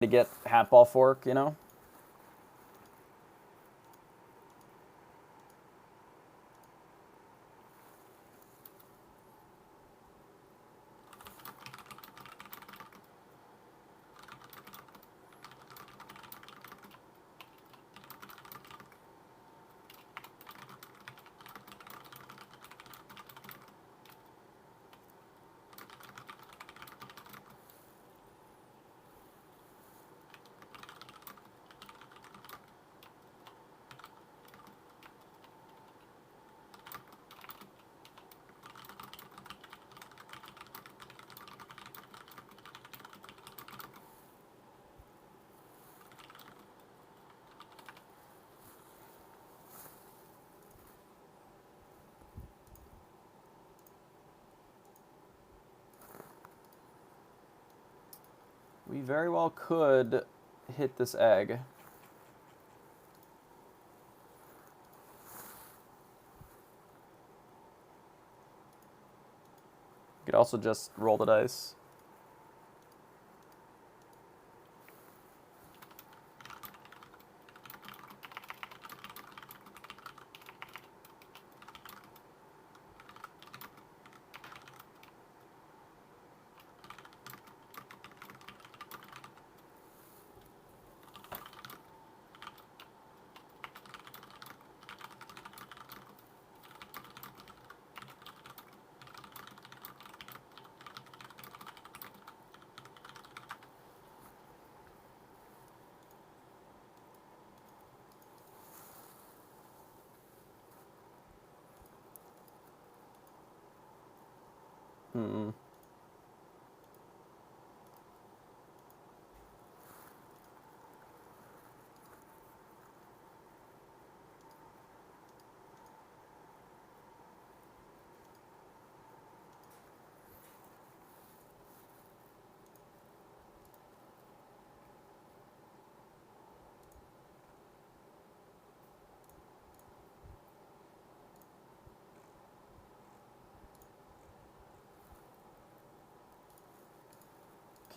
to get Hatball Fork, you know? We very well could hit this egg. We could also just roll the dice. Hmm.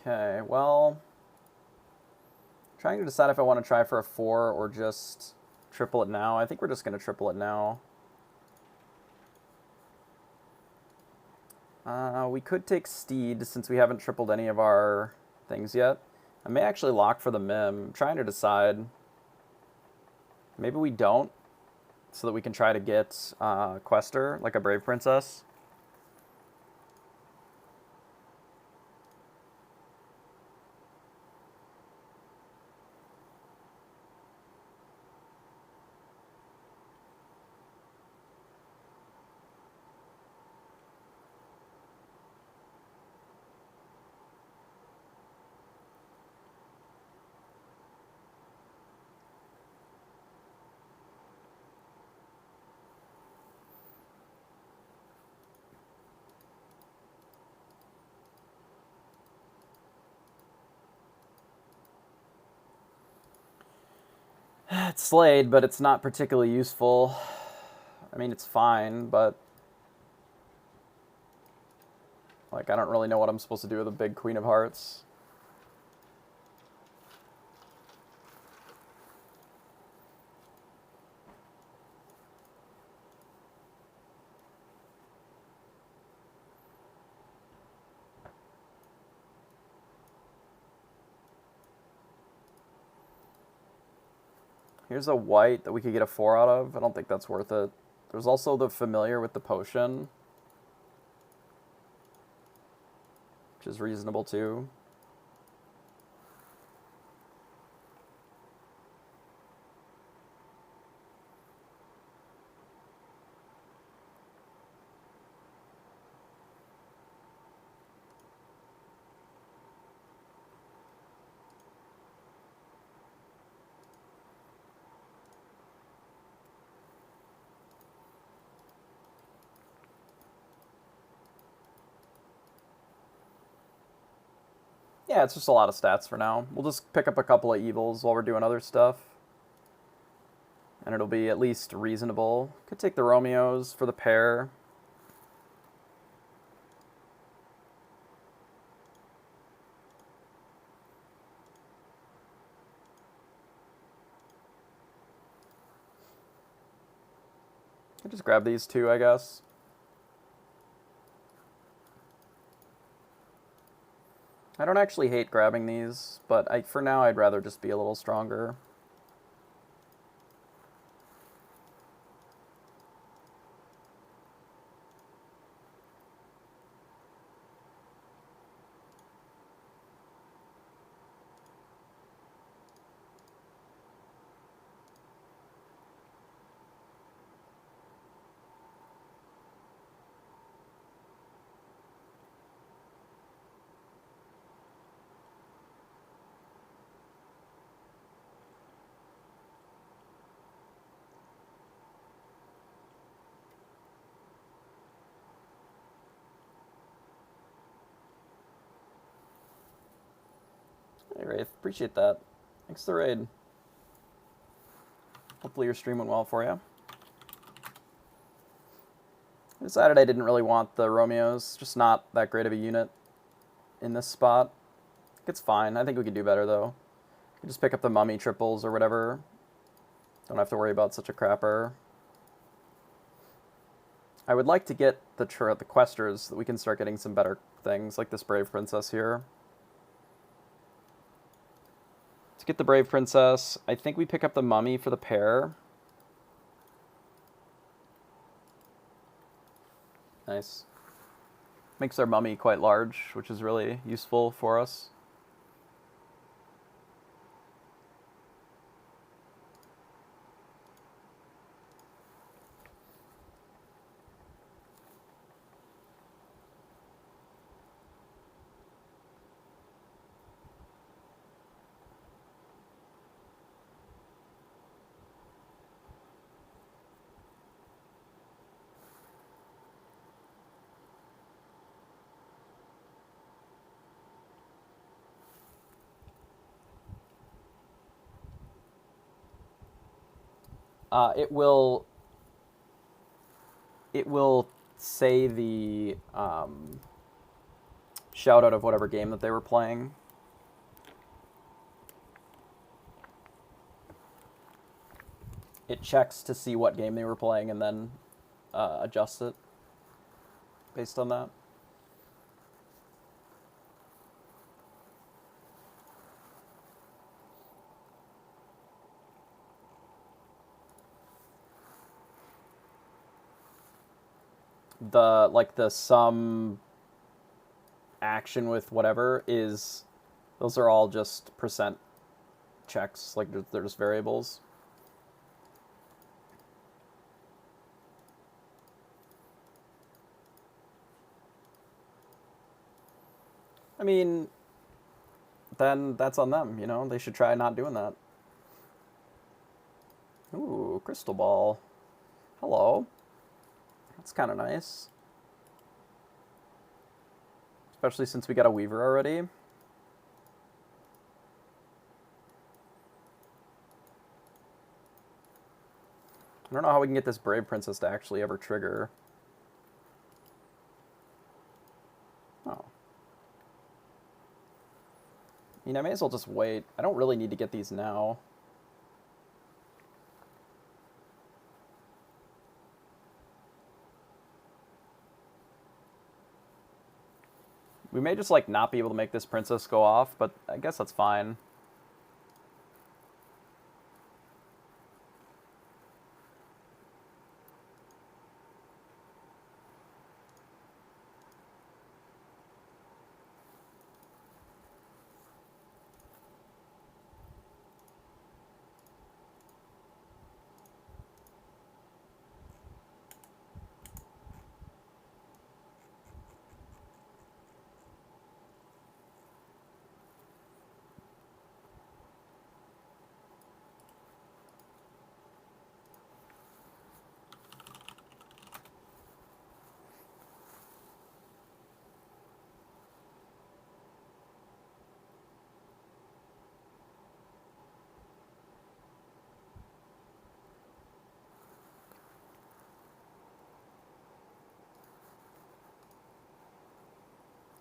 Okay, well, trying to decide if I want to try for a 4 or just triple it now. I think we're just going to triple it now. We could take Steed since we haven't tripled any of our things yet. I may actually lock for the Mim. I'm trying to decide. Maybe we don't, so that we can try to get Quester, like a Brave Princess. It's Slade, but it's not particularly useful. I mean, it's fine, but like I don't really know what I'm supposed to do with a big Queen of Hearts. Here's a white that we could get a 4 out of. I don't think that's worth it. There's also the familiar with the potion, which is reasonable too. Yeah, it's just a lot of stats for now. We'll just pick up a couple of evils while we're doing other stuff. And it'll be at least reasonable. Could take the Romeos for the pair. Just grab these two, I guess. I don't actually hate grabbing these, but for now I'd rather just be a little stronger. Hey Wraith, appreciate that. Thanks for the raid. Hopefully your stream went well for you. I decided I didn't really want the Romeos, just not that great of a unit in this spot. It's fine. I think we could do better though. We just pick up the mummy triples or whatever. Don't have to worry about such a crapper. I would like to get the questers so that we can start getting some better things, like this Brave Princess here. To get the Brave Princess, I think we pick up the mummy for the pair. Nice. Makes our mummy quite large, which is really useful for us. It will say the shout out of whatever game that they were playing. It checks to see what game they were playing and then adjusts it based on that. The sum action with whatever is, those are all just percent checks, like they're just variables. I mean, then that's on them, you know? They should try not doing that. Ooh, crystal ball. Hello. That's kind of nice. Especially since we got a Weaver already. I don't know how we can get this Brave Princess to actually ever trigger. Oh. I mean, I may as well just wait. I don't really need to get these now. We may just, like, not be able to make this princess go off, but I guess that's fine.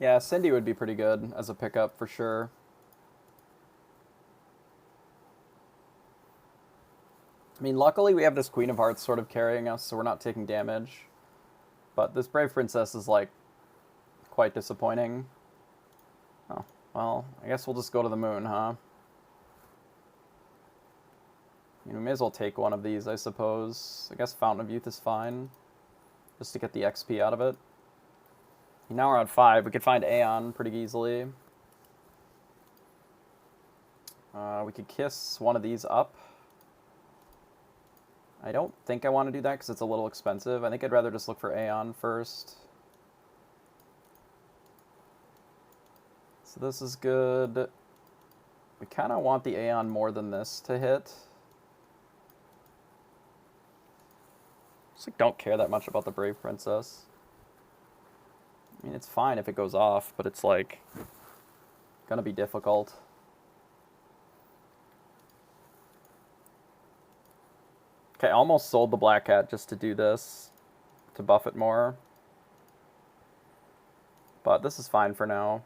Yeah, Cindy would be pretty good as a pickup for sure. I mean, luckily we have this Queen of Hearts sort of carrying us, so we're not taking damage. But this Brave Princess is, like, quite disappointing. Oh, well, I guess we'll just go to the moon, huh? I mean, we may as well take one of these, I suppose. I guess Fountain of Youth is fine, just to get the XP out of it. Now we're on 5. We could find Aeon pretty easily. We could kiss one of these up. I don't think I want to do that because it's a little expensive. I think I'd rather just look for Aeon first. So this is good. We kind of want the Aeon more than this to hit. Just like don't care that much about the Brave Princess. I mean, it's fine if it goes off, but it's like gonna be difficult. Okay, I almost sold the Black Cat just to do this, to buff it more. But this is fine for now.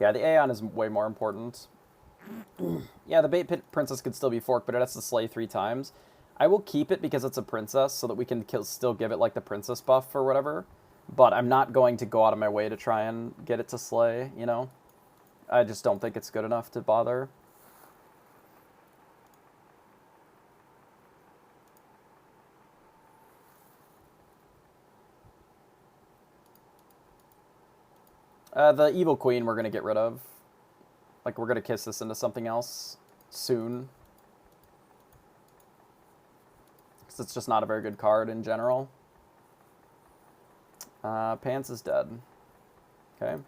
Yeah, the Aeon is way more important. Yeah, the Bait Princess could still be forked, but it has to slay 3 times. I will keep it because it's a princess, so that we can still give it, like, the princess buff or whatever. But I'm not going to go out of my way to try and get it to slay, you know? I just don't think it's good enough to bother. The Evil Queen we're going to get rid of. Like, we're going to kiss this into something else soon. Because it's just not a very good card in general. Pants is dead. Okay.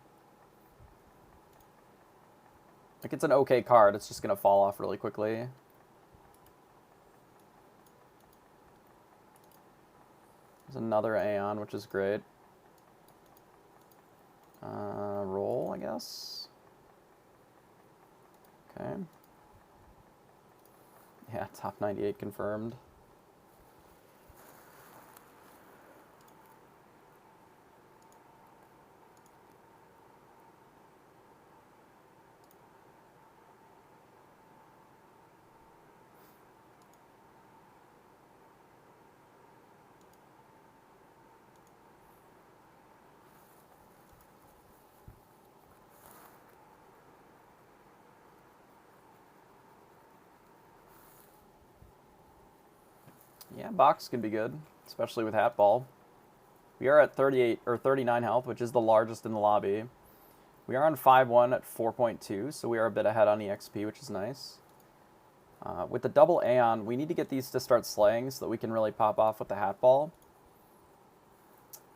Like, it's an okay card. It's just going to fall off really quickly. There's another Aeon, which is great. Roll, I guess. Okay. Yeah, top 98 confirmed. Yeah, box can be good, especially with Hat Ball. We are at 38 or 39 health, which is the largest in the lobby. We are on 5-1 at 4.2, so we are a bit ahead on EXP, which is nice. With the double Aeon, we need to get these to start slaying so that we can really pop off with the Hat Ball.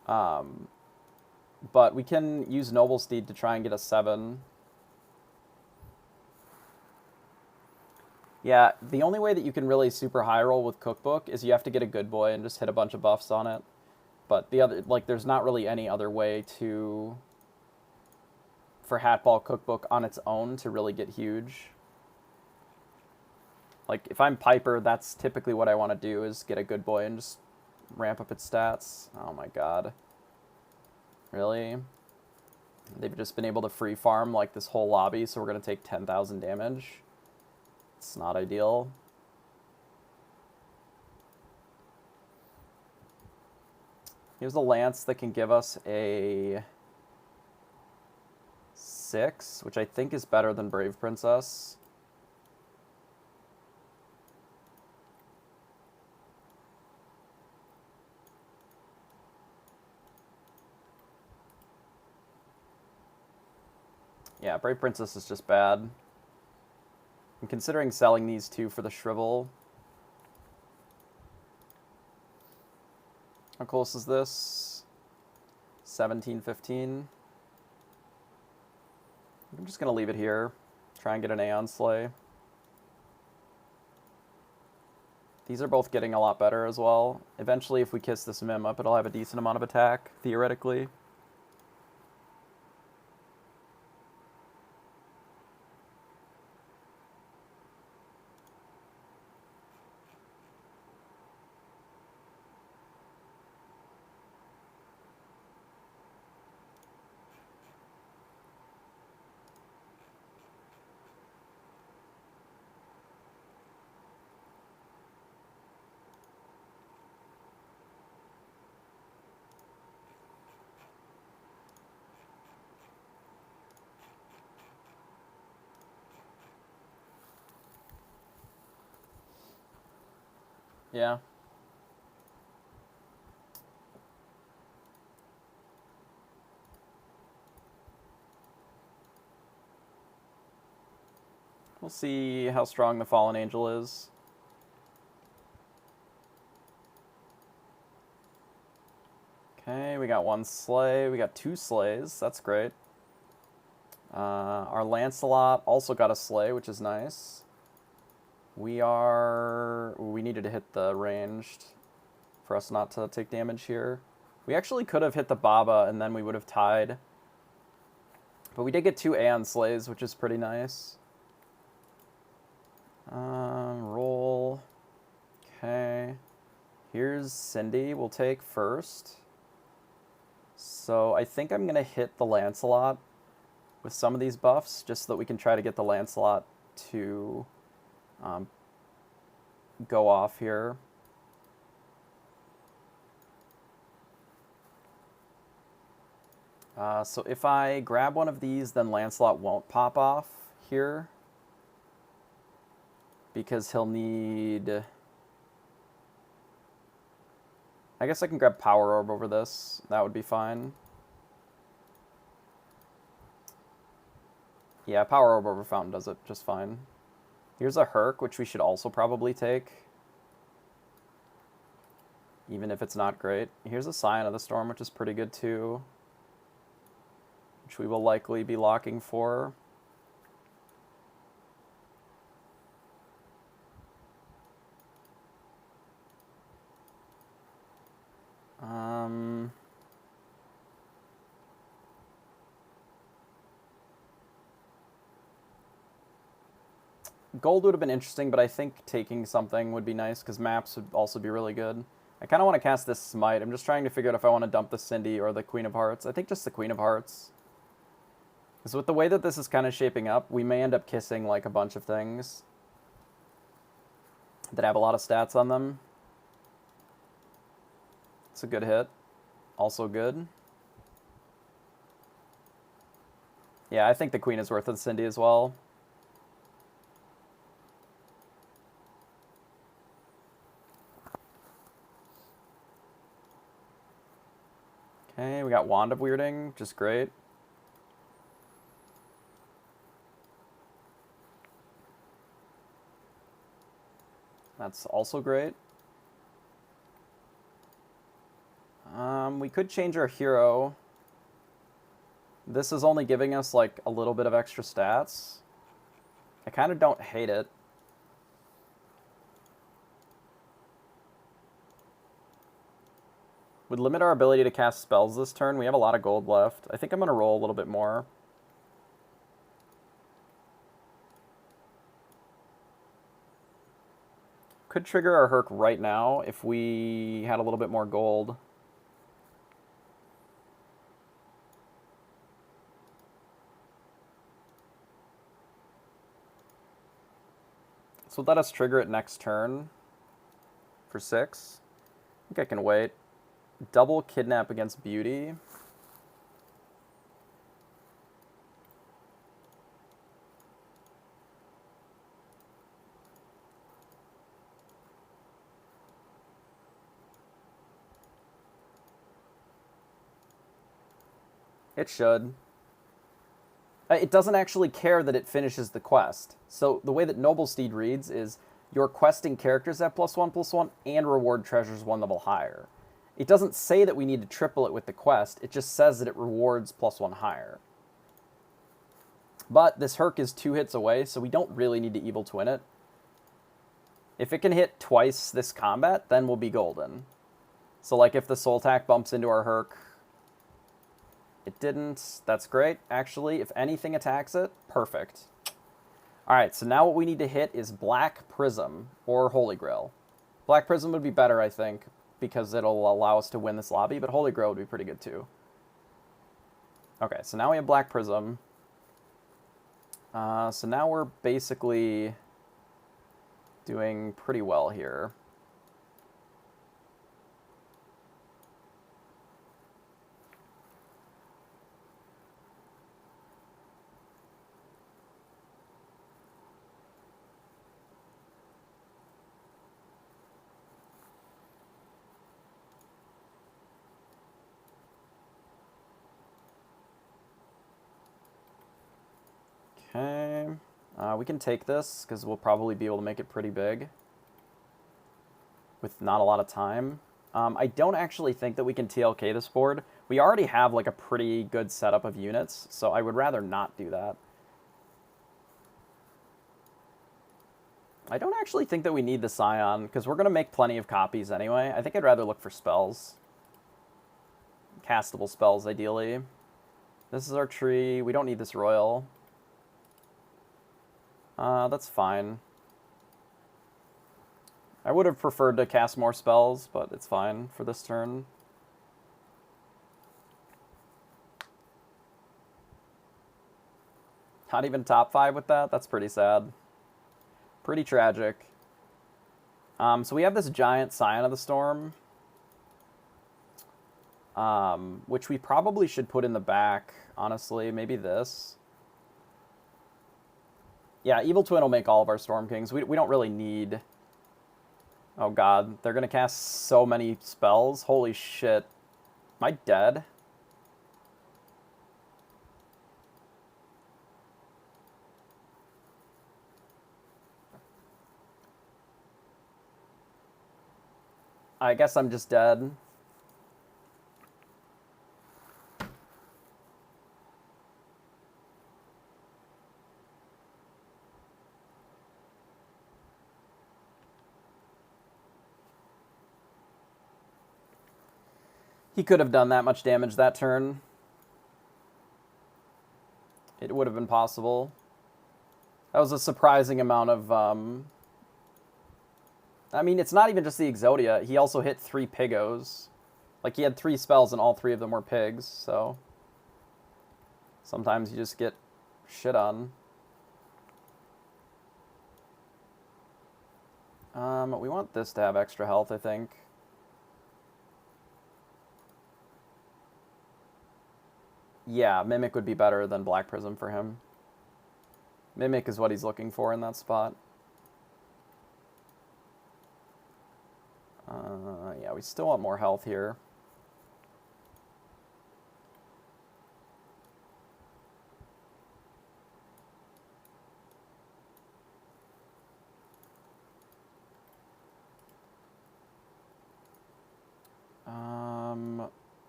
But we can use Noble Steed to try and get a 7. Yeah, the only way that you can really super high roll with Cookbook is you have to get a good boy and just hit a bunch of buffs on it. But the other, like, there's not really any other way for Hatball Cookbook on its own to really get huge. Like, if I'm Piper, that's typically what I want to do, is get a good boy and just ramp up its stats. Oh my god. Really? They've just been able to free farm, like, this whole lobby, so we're going to take 10,000 damage. It's not ideal. Here's a Lance that can give us a 6, which I think is better than Brave Princess. Yeah, Brave Princess is just bad. I'm considering selling these two for the Shrivel. How close is this? 17-15. I'm just going to leave it here. Try and get an Aeon Slay. These are both getting a lot better as well. Eventually, if we kiss this Mim up, it'll have a decent amount of attack, theoretically. Yeah. We'll see how strong the Fallen Angel is. Okay, we got one sleigh. We got two sleighs. That's great. Our Lancelot also got a sleigh, which is nice. We needed to hit the ranged for us not to take damage here. We actually could have hit the Baba, and then we would have tied. But we did get two Aeon sleighs, which is pretty nice. Roll. Okay. Here's Cindy. We'll take first. So I think I'm going to hit the Lancelot with some of these buffs, just so that we can try to get the Lancelot to go off here. So if I grab one of these, then Lancelot won't pop off here, because he'll need... I guess I can grab Power Orb over this. That would be fine. Yeah, Power Orb over Fountain does it just fine. Here's a Herc, which we should also probably take, even if it's not great. Here's a Scion of the Storm, which is pretty good too, which we will likely be locking for. Gold would have been interesting, but I think taking something would be nice, because maps would also be really good. I kind of want to cast this Smite. I'm just trying to figure out if I want to dump the Cindy or the Queen of Hearts. I think just the Queen of Hearts. Because with the way that this is kind of shaping up, we may end up kissing like a bunch of things that have a lot of stats on them. It's a good hit. Also good. Yeah, I think the Queen is worth the Cindy as well. Okay, we got Wand of Weirding, which is great. That's also great. We could change our hero. This is only giving us like a little bit of extra stats. I kind of don't hate it. Would limit our ability to cast spells this turn. We have a lot of gold left. I think I'm going to roll a little bit more. Could trigger our Herc right now if we had a little bit more gold. So let us trigger it next turn for 6. I think I can wait. Double Kidnap against Beauty. It should. It doesn't actually care that it finishes the quest. So the way that Noble Steed reads is your questing characters have +1/+1 and reward treasures 1 level higher. It doesn't say that we need to triple it with the quest. It just says that it rewards +1 higher. But this Herc is 2 hits away, so we don't really need to Evil Twin it. If it can hit twice this combat, then we'll be golden. So like if the Soul Tack bumps into our Herc, it didn't. That's great. Actually, if anything attacks it, perfect. All right, so now what we need to hit is Black Prism or Holy Grail. Black Prism would be better, I think, because it'll allow us to win this lobby, but Holy Grail would be pretty good too. Okay, so now we have Black Prism. So now we're basically doing pretty well here. Okay. We can take this, because we'll probably be able to make it pretty big with not a lot of time. I don't actually think that we can TLK this board. We already have like a pretty good setup of units, so I would rather not do that. I don't actually think that we need the Scion, because we're going to make plenty of copies anyway. I think I'd rather look for spells. Castable spells, ideally. This is our tree. We don't need this royal. That's fine. I would have preferred to cast more spells, but it's fine for this turn. Not even top 5 with that? That's pretty sad. Pretty tragic. So we have this giant Scion of the Storm, which we probably should put in the back, honestly. Maybe this. Yeah, Evil Twin will make all of our Storm Kings. We don't really need... Oh god, they're going to cast so many spells. Holy shit. Am I dead? I guess I'm just dead. He could have done that much damage that turn. It would have been possible. That was a surprising amount of... I mean, it's not even just the Exodia. He also hit 3 Pigos. Like, he had 3 spells and all 3 of them were pigs, so... Sometimes you just get shit on. We want this to have extra health, I think. Yeah, Mimic would be better than Black Prism for him. Mimic is what he's looking for in that spot. Yeah, we still want more health here.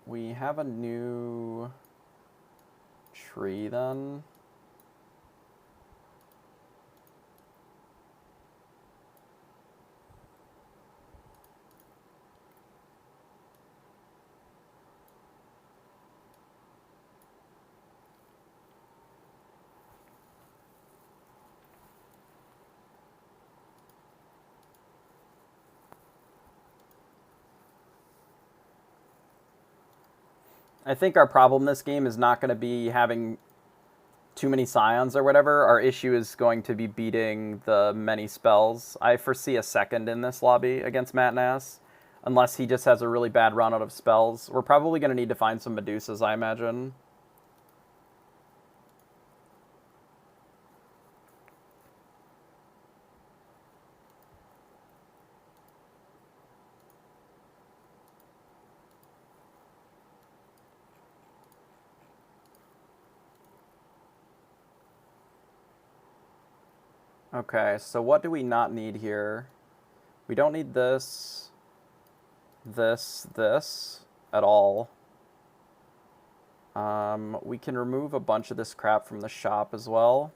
We have a new tree then. I think our problem this game is not going to be having too many Scions or whatever. Our issue is going to be beating the many spells. I foresee a second in this lobby against Matt Nass, unless he just has a really bad run out of spells. We're probably going to need to find some Medusas, I imagine. Okay, so what do we not need here? We don't need this, this at all. We can remove a bunch of this crap from the shop as well.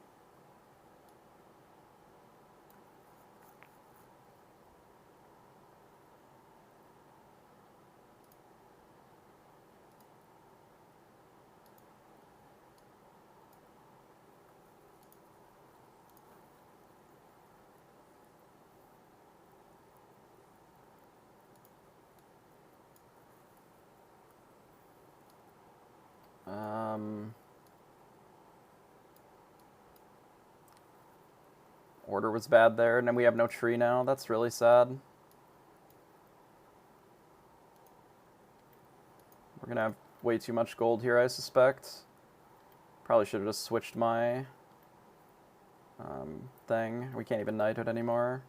Order was bad there, and then we have no tree now. That's really sad. We're going to have way too much gold here, I suspect. Probably should have just switched my thing. We can't even knight it anymore.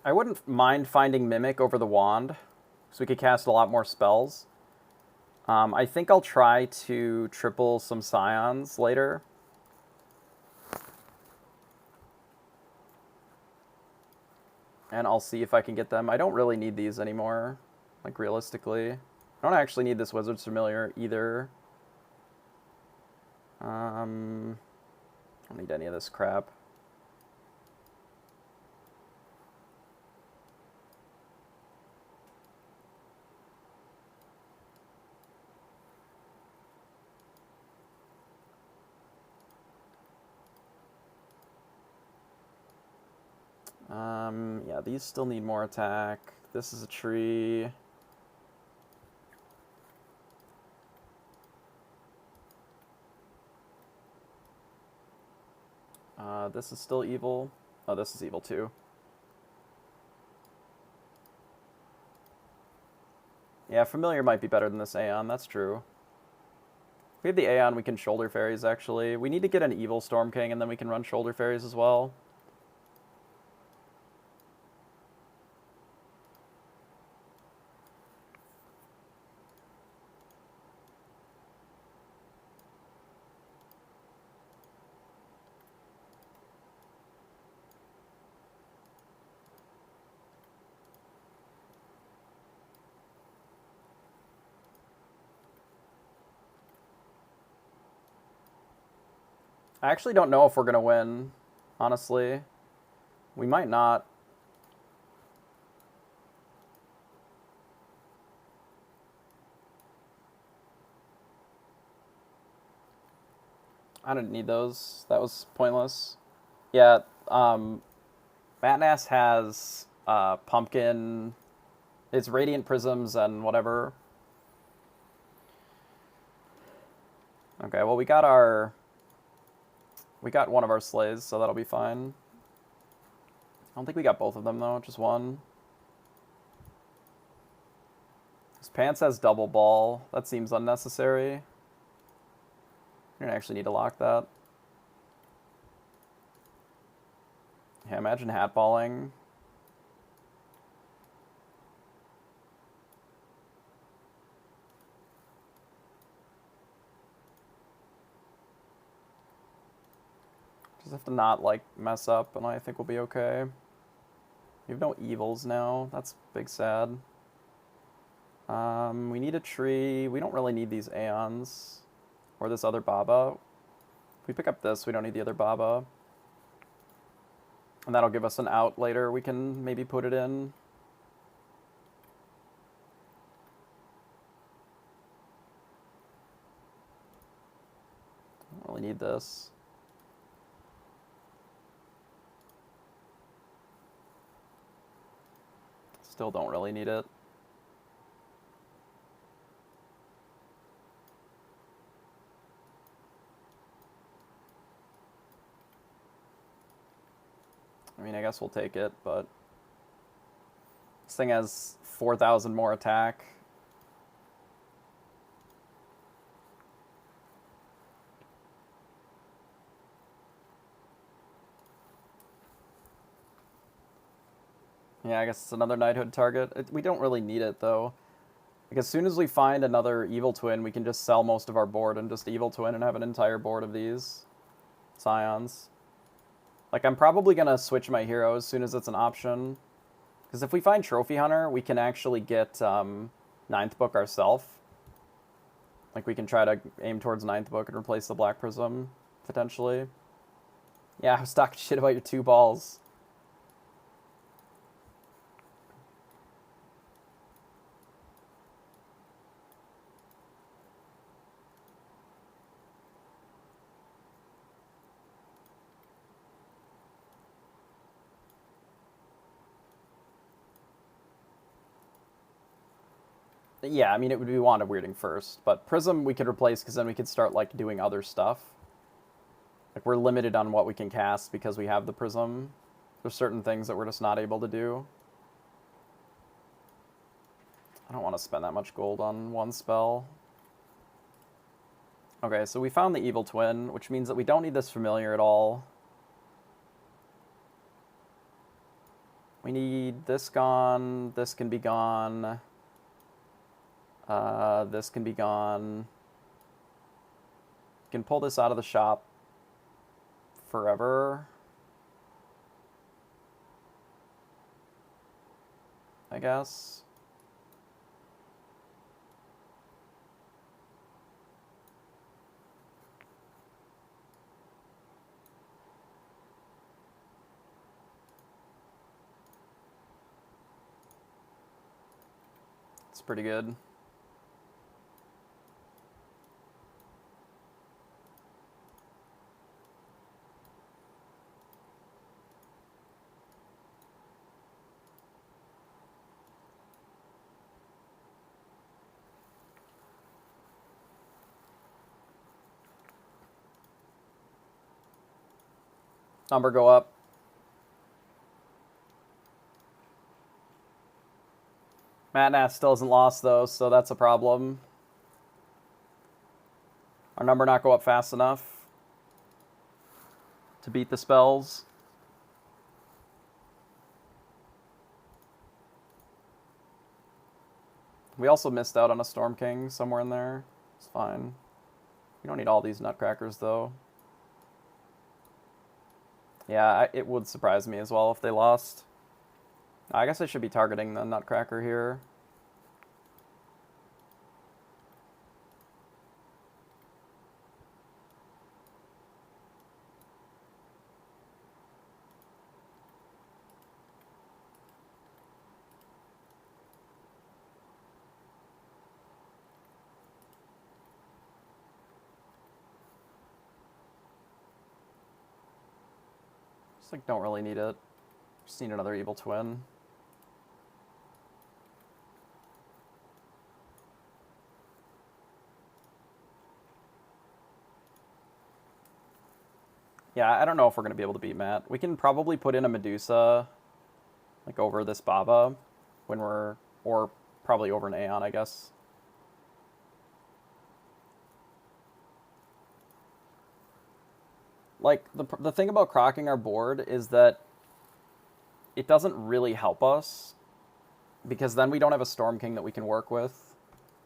I wouldn't mind finding Mimic over the Wand, so we could cast a lot more spells. I think I'll try to triple some Scions later. And I'll see if I can get them. I don't really need these anymore, like realistically. I don't actually need this Wizard's Familiar either. I don't need any of this crap. Yeah, these still need more attack. This is a tree. This is still evil. Oh, this is evil too. Yeah, Familiar might be better than this Aeon, that's true. If we have the Aeon, we can Shoulder Fairies, actually. We need to get an evil Storm King, and then we can run Shoulder Fairies as well. I actually don't know if we're going to win, honestly. We might not. I didn't need those. That was pointless. Yeah, Matnass has Pumpkin. It's Radiant Prisms and whatever. Okay, well, we got one of our Slays, so that'll be fine. I don't think we got both of them, though, just one. His Pants has Double Ball. That seems unnecessary. You're gonna actually need to lock that. Yeah, imagine Hatballing. Just have to not, like, mess up, and I think we'll be okay. We have no evils now. That's big sad. We need a tree. We don't really need these Aeons. Or this other Baba. If we pick up this, we don't need the other Baba. And that'll give us an out later. We can maybe put it in. I don't really need this. Still don't really need it. I mean, I guess we'll take it, but this thing has 4,000 more attack. Yeah, I guess it's another Knighthood target. We don't really need it, though. Like, as soon as we find another Evil Twin, we can just sell most of our board and just Evil Twin and have an entire board of these Scions. Like, I'm probably going to switch my hero as soon as it's an option. Because if we find Trophy Hunter, we can actually get Ninth Book ourselves. Like, we can try to aim towards Ninth Book and replace the Black Prism, potentially. Yeah, I was talking shit about your 2 balls. Yeah, I mean, it would be Wand of Weirding first, but Prism we could replace because then we could start, like, doing other stuff. Like, we're limited on what we can cast because we have the Prism. There's certain things that we're just not able to do. I don't want to spend that much gold on one spell. Okay, so we found the Evil Twin, which means that we don't need this Familiar at all. We need this gone. This can be gone. This can be gone. You can pull this out of the shop forever, I guess. It's pretty good. Number go up. Matt Nath still isn't lost, though, so that's a problem. Our number not go up fast enough to beat the spells. We also missed out on a Storm King somewhere in there. It's fine. We don't need all these nutcrackers, though. Yeah, it would surprise me as well if they lost. I guess I should be targeting the nutcracker here. Just like don't really need it. Just need another evil twin. Yeah, I don't know if we're going to be able to beat Matt. We can probably put in a Medusa, like, over this Baba, when we're, or probably over an Aeon, I guess. Like, the thing about crocking our board is that it doesn't really help us, because then we don't have a Storm King that we can work with.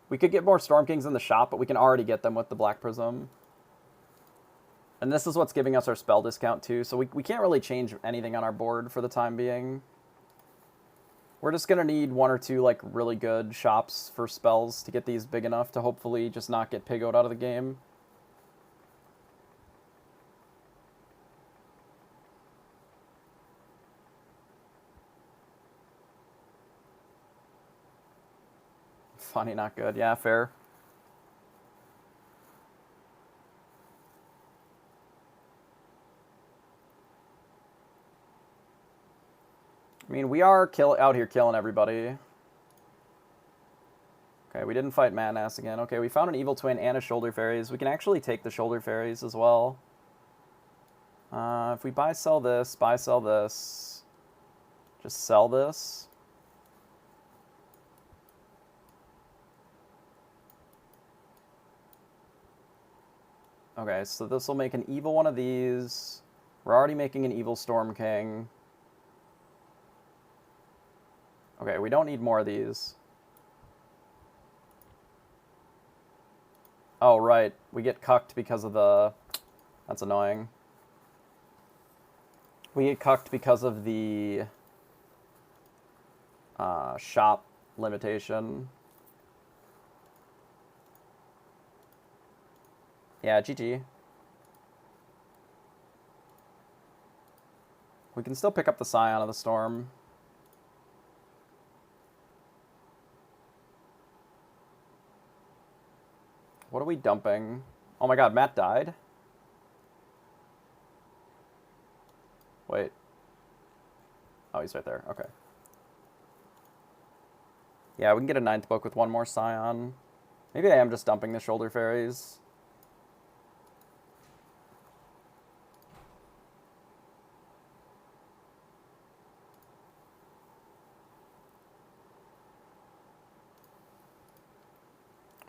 We could get more Storm Kings in the shop, but we can already get them with the Black Prism. And this is what's giving us our spell discount, too. So we can't really change anything on our board for the time being. We're just going to need one or two, like, really good shops for spells to get these big enough to hopefully just not get Piggoed out of the game. Funny, not good. Yeah, fair. I mean, we are out here killing everybody. Okay, we didn't fight Madnass again. Okay, we found an Evil Twin and a Shoulder Fairies. We can actually take the Shoulder Fairies as well. If we buy, sell this, just sell this. Okay, so this will make an evil one of these. We're already making an evil Storm King. Okay, we don't need more of these. Oh, right. We get cucked because of the... That's annoying. We get cucked because of the shop limitation. Yeah, GG. We can still pick up the Scion of the Storm. What are we dumping? Oh my god, Matt died? Wait. Oh, he's right there. Okay. Yeah, we can get a 9th book with one more Scion. Maybe I am just dumping the Shoulder Fairies.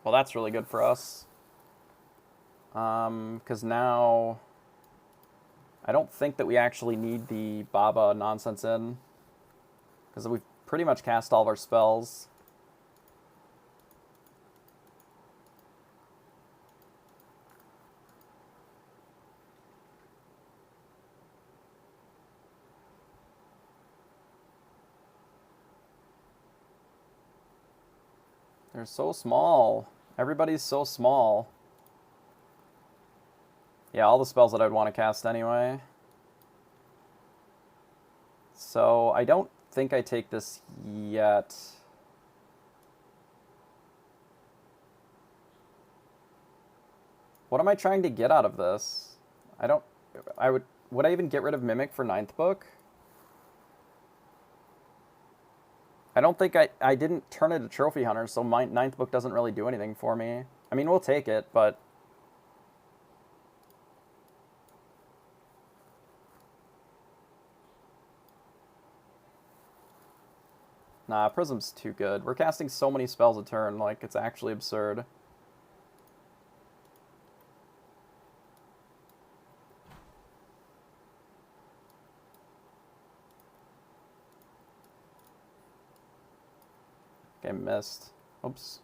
Well, that's really good for us. Because now I don't think that we actually need the Baba nonsense in. Because we've pretty much cast all of our spells. They're so small. Everybody's so small. Yeah, all the spells that I'd want to cast anyway. So I don't think I take this yet. What am I trying to get out of this? Would I even get rid of Mimic for 9th book? I don't think I didn't turn it to Trophy Hunter, so my 9th book doesn't really do anything for me. I mean, we'll take it, but... Nah, Prism's too good. We're casting so many spells a turn, like, it's actually absurd. Okay, missed. Oops.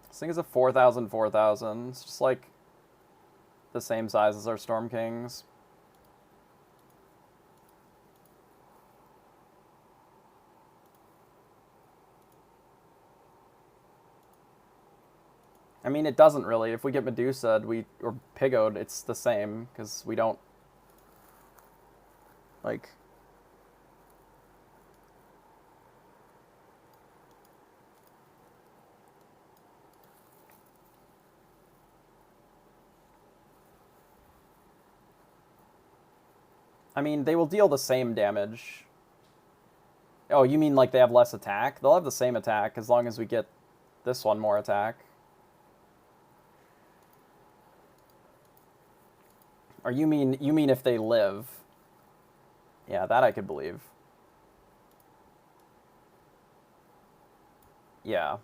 This thing is a 4,000, 4,000. It's just like the same size as our Storm Kings. I mean, it doesn't really. If we get Medusa or Pigode, it's the same, because we don't... Like... I mean, they will deal the same damage. Oh, you mean like they have less attack? They'll have the same attack as long as we get this one more attack. Or you mean if they live? Yeah, that I could believe. Yeah.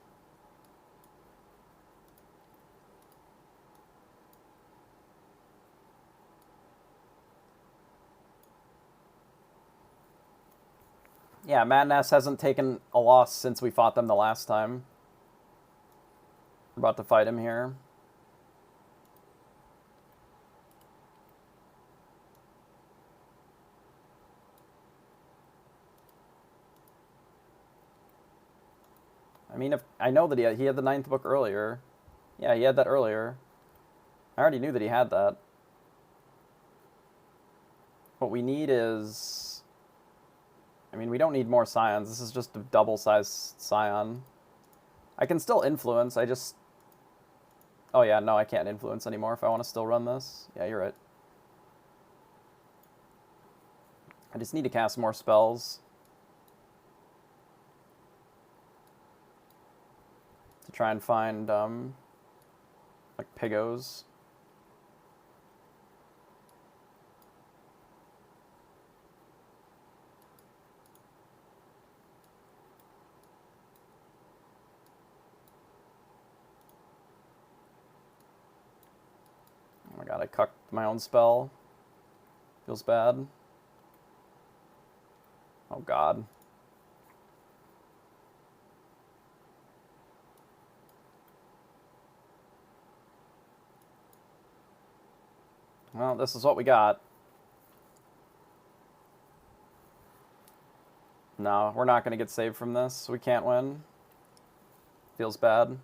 Yeah, Madness hasn't taken a loss since we fought them the last time. We're about to fight him here. I mean, if I know that he had the 9th book earlier. Yeah, he had that earlier. I already knew that he had that. What we need is... I mean, we don't need more Scions. This is just a double-sized Scion. I can still influence, I just... Oh yeah, no, I can't influence anymore if I want to still run this. Yeah, you're right. I just need to cast more spells. To try and find, like, Pigos. Oh my god, I cucked my own spell. Feels bad. Oh god. Well, this is what we got. No, we're not going to get saved from this. We can't win. Feels bad.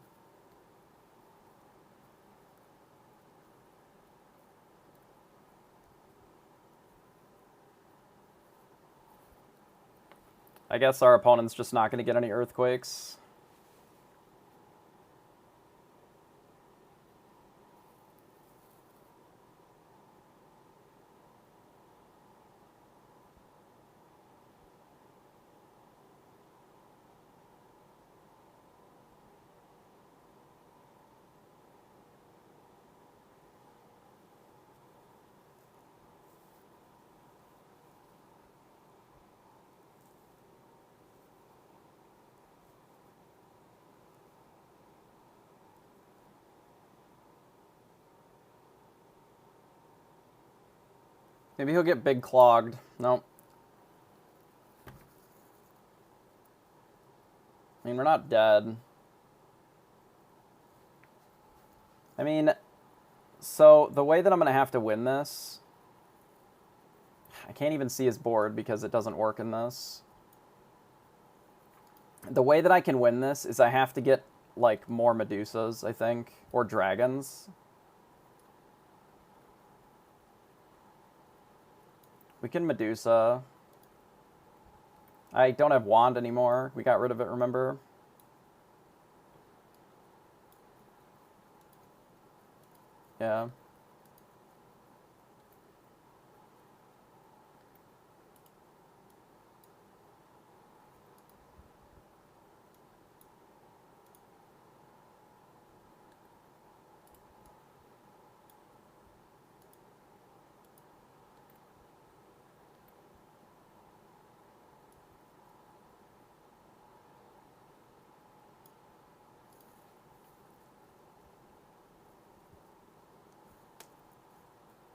I guess our opponent's just not going to get any earthquakes. Maybe he'll get big clogged. Nope. I mean, we're not dead. I mean, so the way that I'm going to have to win this... I can't even see his board because it doesn't work in this. The way that I can win this is I have to get, like, more Medusas, I think. Or dragons. We can Medusa. I don't have Wand anymore. We got rid of it, remember? Yeah.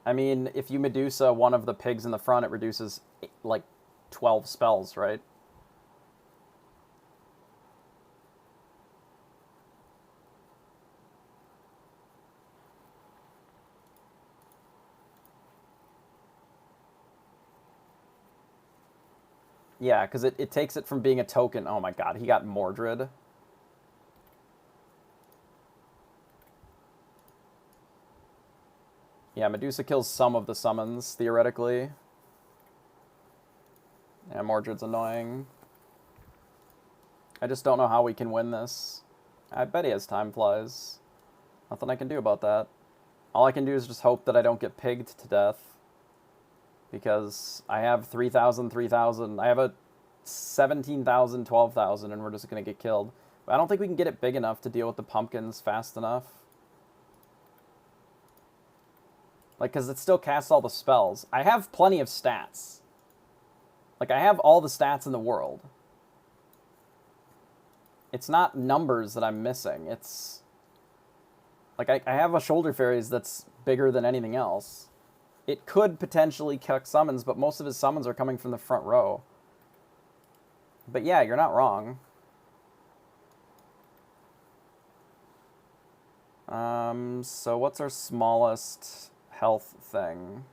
I mean, if you Medusa one of the pigs in the front, it reduces, like, 12 spells, right? Yeah, because it takes it from being a token. Oh my god, he got Mordred. Yeah, Medusa kills some of the summons, theoretically. Yeah, Mordred's annoying. I just don't know how we can win this. I bet he has Time Flies. Nothing I can do about that. All I can do is just hope that I don't get pigged to death. Because I have 3,000, 3,000. I have a 17,000, 12,000, and we're just going to get killed. But I don't think we can get it big enough to deal with the pumpkins fast enough. Like, because it still casts all the spells. I have plenty of stats. Like, I have all the stats in the world. It's not numbers that I'm missing. It's... Like, I have a Shoulder Fairies that's bigger than anything else. It could potentially cuck summons, but most of his summons are coming from the front row. But yeah, you're not wrong. So what's our smallest health thing?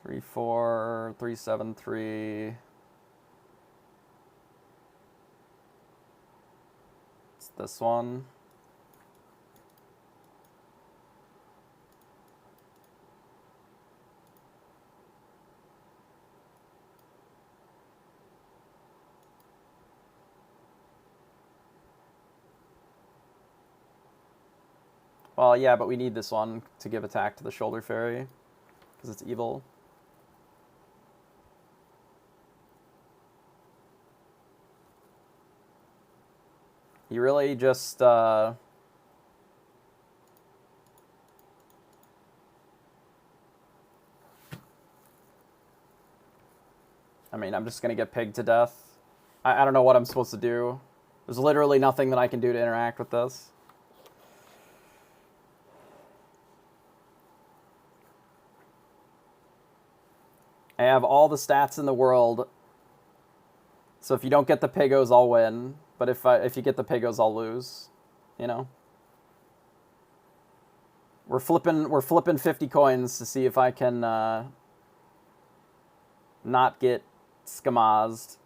3-4, 3-7-3. It's this one. Well, yeah, but we need this one to give attack to the Shoulder Fairy, because it's evil. He really just, I mean, I'm just going to get pigged to death. I don't know what I'm supposed to do. There's literally nothing that I can do to interact with this. I have all the stats in the world. So if you don't get the Pigos, I'll win. But if you get the Pigos, I'll lose. You know? We're flipping 50 coins to see if I can not get skamazed.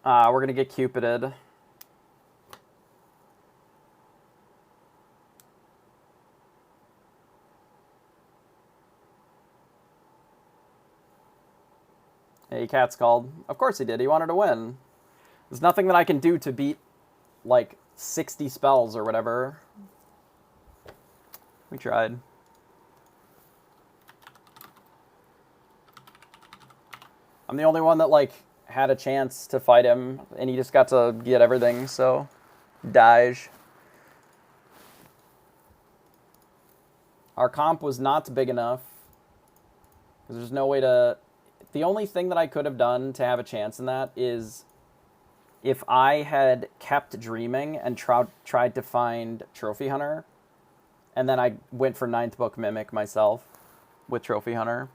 We're going to get Cupided. Hey, Cat's called. Of course he did. He wanted to win. There's nothing that I can do to beat, like, 60 spells or whatever. We tried. I'm the only one that, like, had a chance to fight him, and he just got to get everything, so... Dige. Our comp was not big enough. Because there's no way to... The only thing that I could have done to have a chance in that is if I had kept dreaming and tried to find Trophy Hunter, and then I went for 9th Book Mimic myself with Trophy Hunter.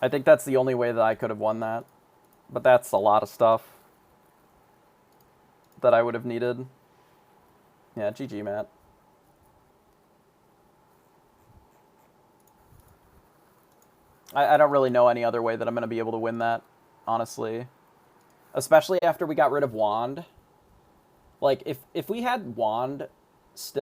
I think that's the only way that I could have won that. But that's a lot of stuff that I would have needed. Yeah, GG, Matt. I don't really know any other way that I'm going to be able to win that, honestly. Especially after we got rid of Wand. Like, if we had Wand still...